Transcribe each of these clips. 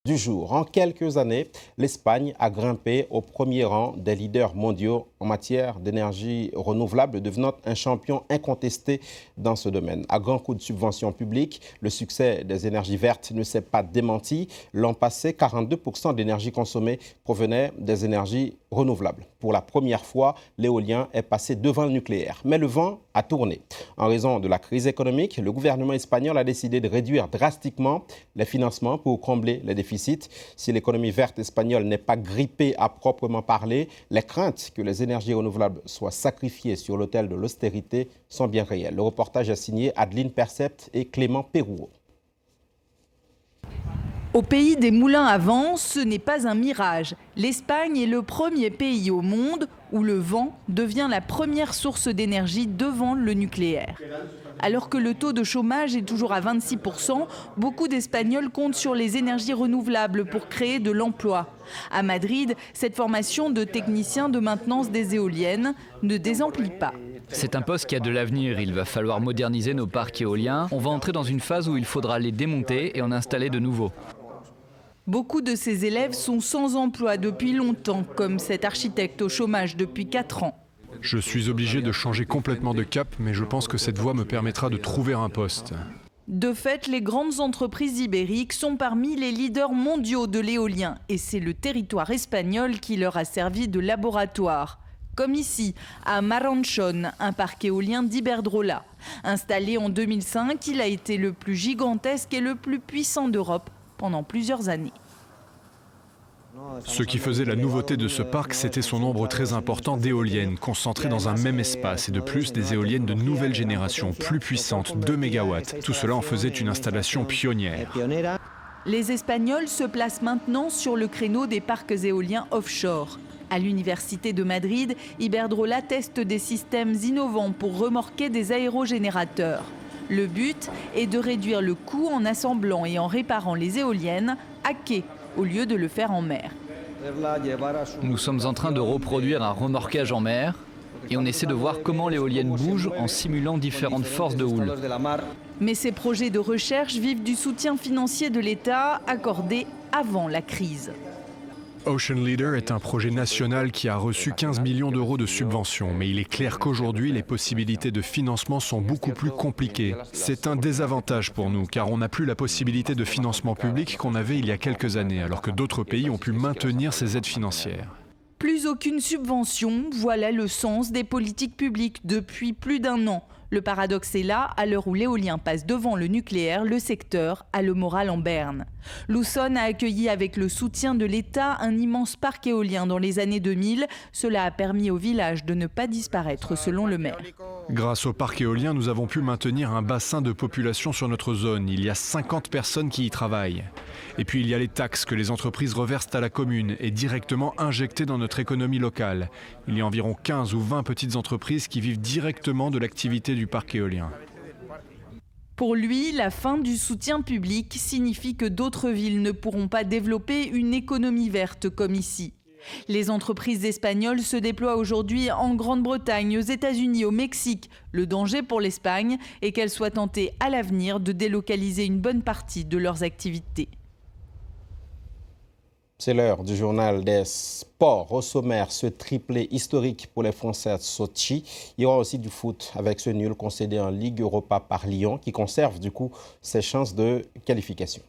Du jour. En quelques années, l'Espagne a grimpé au premier rang des leaders mondiaux en matière d'énergie renouvelable, devenant un champion incontesté dans ce domaine. À grands coups de subventions publiques, le succès des énergies vertes ne s'est pas démenti. L'an passé, 42% de l'énergie consommée provenait des énergies renouvelables. Pour la première fois, l'éolien est passé devant le nucléaire. Mais le vent a tourné. En raison de la crise économique, le gouvernement espagnol a décidé de réduire drastiquement les financements pour combler les déficits. Si l'économie verte espagnole n'est pas grippée à proprement parler, les craintes que les énergies renouvelables soient sacrifiées sur l'autel de l'austérité sont bien réelles. Le reportage est signé Adeline Percept et Clément Pérouot. Au pays des moulins à vent, ce n'est pas un mirage. L'Espagne est le premier pays au monde où le vent devient la première source d'énergie devant le nucléaire. Alors que le taux de chômage est toujours à 26%, beaucoup d'Espagnols comptent sur les énergies renouvelables pour créer de l'emploi. À Madrid, cette formation de technicien de maintenance des éoliennes ne désemplit pas. C'est un poste qui a de l'avenir. Il va falloir moderniser nos parcs éoliens. On va entrer dans une phase où il faudra les démonter et en installer de nouveaux. Beaucoup de ces élèves sont sans emploi depuis longtemps, comme cet architecte au chômage depuis 4 ans. Je suis obligé de changer complètement de cap, mais je pense que cette voie me permettra de trouver un poste. De fait, les grandes entreprises ibériques sont parmi les leaders mondiaux de l'éolien et c'est le territoire espagnol qui leur a servi de laboratoire. Comme ici, à Maranchón, un parc éolien d'Iberdrola. Installé en 2005, il a été le plus gigantesque et le plus puissant d'Europe pendant plusieurs années. Ce qui faisait la nouveauté de ce parc, c'était son nombre très important d'éoliennes, concentrées dans un même espace, et de plus des éoliennes de nouvelle génération, plus puissantes, 2 MW. Tout cela en faisait une installation pionnière. Les Espagnols se placent maintenant sur le créneau des parcs éoliens offshore. À l'Université de Madrid, Iberdrola teste des systèmes innovants pour remorquer des aérogénérateurs. Le but est de réduire le coût en assemblant et en réparant les éoliennes à quai au lieu de le faire en mer. Nous sommes en train de reproduire un remorquage en mer et on essaie de voir comment l'éolienne bouge en simulant différentes forces de houle. Mais ces projets de recherche vivent du soutien financier de l'État accordé avant la crise. Ocean Leader est un projet national qui a reçu 15 millions d'euros de subventions, mais il est clair qu'aujourd'hui, les possibilités de financement sont beaucoup plus compliquées. C'est un désavantage pour nous, car on n'a plus la possibilité de financement public qu'on avait il y a quelques années, alors que d'autres pays ont pu maintenir ces aides financières. Plus aucune subvention, voilà le sens des politiques publiques depuis plus d'1 an. Le paradoxe est là, à l'heure où l'éolien passe devant le nucléaire, le secteur a le moral en berne. Luçon a accueilli avec le soutien de l'État un immense parc éolien dans les années 2000. Cela a permis au village de ne pas disparaître selon le maire. Grâce au parc éolien, nous avons pu maintenir un bassin de population sur notre zone. Il y a 50 personnes qui y travaillent. Et puis il y a les taxes que les entreprises reversent à la commune et directement injectées dans notre économie locale. Il y a environ 15 ou 20 petites entreprises qui vivent directement de l'activité du parc éolien. Pour lui, la fin du soutien public signifie que d'autres villes ne pourront pas développer une économie verte comme ici. Les entreprises espagnoles se déploient aujourd'hui en Grande-Bretagne, aux États-Unis, au Mexique. Le danger pour l'Espagne est qu'elles soient tentées à l'avenir de délocaliser une bonne partie de leurs activités. C'est l'heure du journal des sports. Au sommaire, ce triplé historique pour les Français à Sochi. Il y aura aussi du foot avec ce nul concédé en Ligue Europa par Lyon qui conserve du coup ses chances de qualification.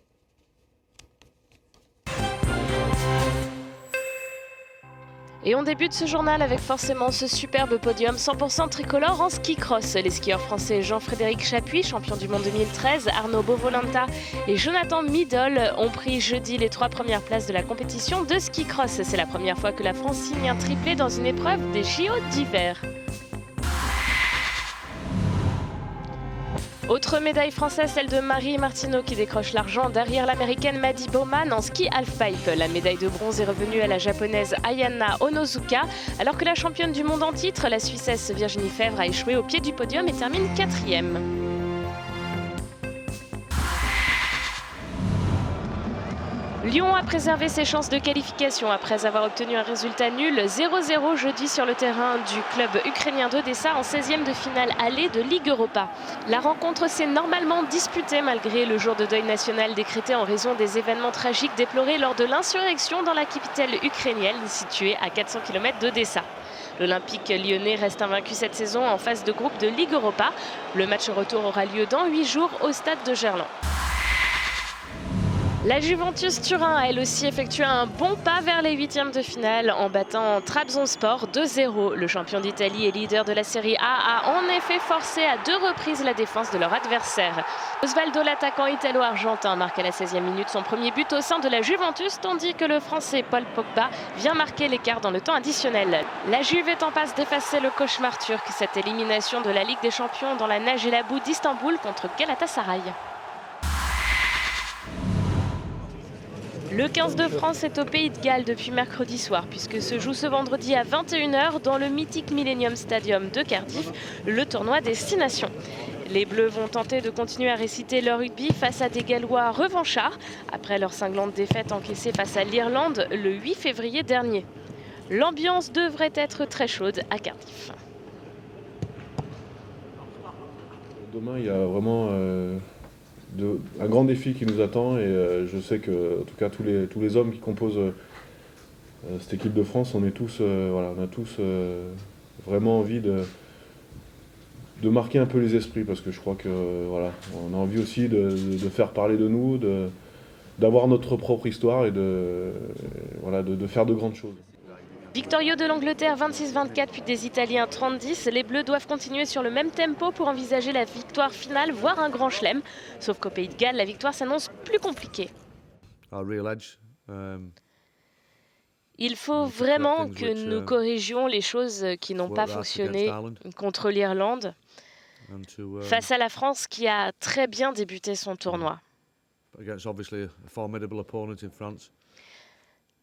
Et on débute ce journal avec forcément ce superbe podium 100% tricolore en ski cross. Les skieurs français Jean-Frédéric Chapuis, champion du monde 2013, Arnaud Bovolanta et Jonathan Midol ont pris jeudi les 3 premières places de la compétition de ski cross. C'est la première fois que la France signe un triplé dans une épreuve des JO d'hiver. Autre médaille française, celle de Marie Martineau qui décroche l'argent derrière l'américaine Maddie Bowman en ski halfpipe. La médaille de bronze est revenue à la japonaise Ayana Onozuka, alors que la championne du monde en titre, la Suissesse Virginie Fèvre, a échoué au pied du podium et termine 4e. Lyon a préservé ses chances de qualification après avoir obtenu un résultat nul 0-0 jeudi sur le terrain du club ukrainien d'Odessa en 16e de finale aller de Ligue Europa. La rencontre s'est normalement disputée malgré le jour de deuil national décrété en raison des événements tragiques déplorés lors de l'insurrection dans la capitale ukrainienne située à 400 km d'Odessa. L'Olympique lyonnais reste invaincu cette saison en phase de groupe de Ligue Europa. Le match retour aura lieu dans 8 jours au stade de Gerland. La Juventus Turin a elle aussi effectué un bon pas vers les 8e de finale en battant Trabzonspor 2-0. Le champion d'Italie et leader de la Serie A a en effet forcé à 2 reprises la défense de leur adversaire. Osvaldo, l'attaquant italo-argentin, marque à la 16e minute son premier but au sein de la Juventus, tandis que le Français Paul Pogba vient marquer l'écart dans le temps additionnel. La Juve est en passe d'effacer le cauchemar turc, cette élimination de la Ligue des Champions dans la nage et la boue d'Istanbul contre Galatasaray. Le 15 de France est au Pays de Galles depuis mercredi soir puisque se joue ce vendredi à 21 h dans le mythique Millennium Stadium de Cardiff, le tournoi Destination. Les Bleus vont tenter de continuer à réciter leur rugby face à des Gallois revanchards après leur cinglante défaite encaissée face à l'Irlande le 8 février dernier. L'ambiance devrait être très chaude à Cardiff. Demain, il y a vraiment un grand défi qui nous attend et je sais que en tout cas tous les hommes qui composent cette équipe de France, on a tous vraiment envie de marquer un peu les esprits parce que je crois que on a envie aussi de faire parler de nous, d'avoir notre propre histoire et de faire de grandes choses. Victorieux de l'Angleterre 26-24 puis des Italiens 30-10, les Bleus doivent continuer sur le même tempo pour envisager la victoire finale, voire un grand chelem. Sauf qu'au Pays de Galles, la victoire s'annonce plus compliquée. Il faut vraiment que nous corrigions les choses qui n'ont pas fonctionné contre l'Irlande face à la France qui a très bien débuté son tournoi.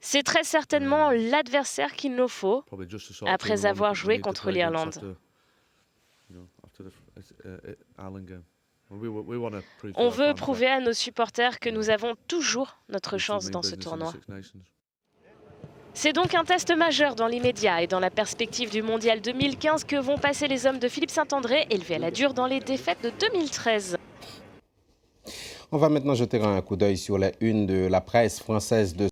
C'est très certainement l'adversaire qu'il nous faut après avoir joué contre l'Irlande. On veut prouver à nos supporters que nous avons toujours notre chance dans ce tournoi. C'est donc un test majeur dans l'immédiat et dans la perspective du Mondial 2015 que vont passer les hommes de Philippe Saint-André, élevés à la dure dans les défaites de 2013. On va maintenant jeter un coup d'œil sur la une de la presse française de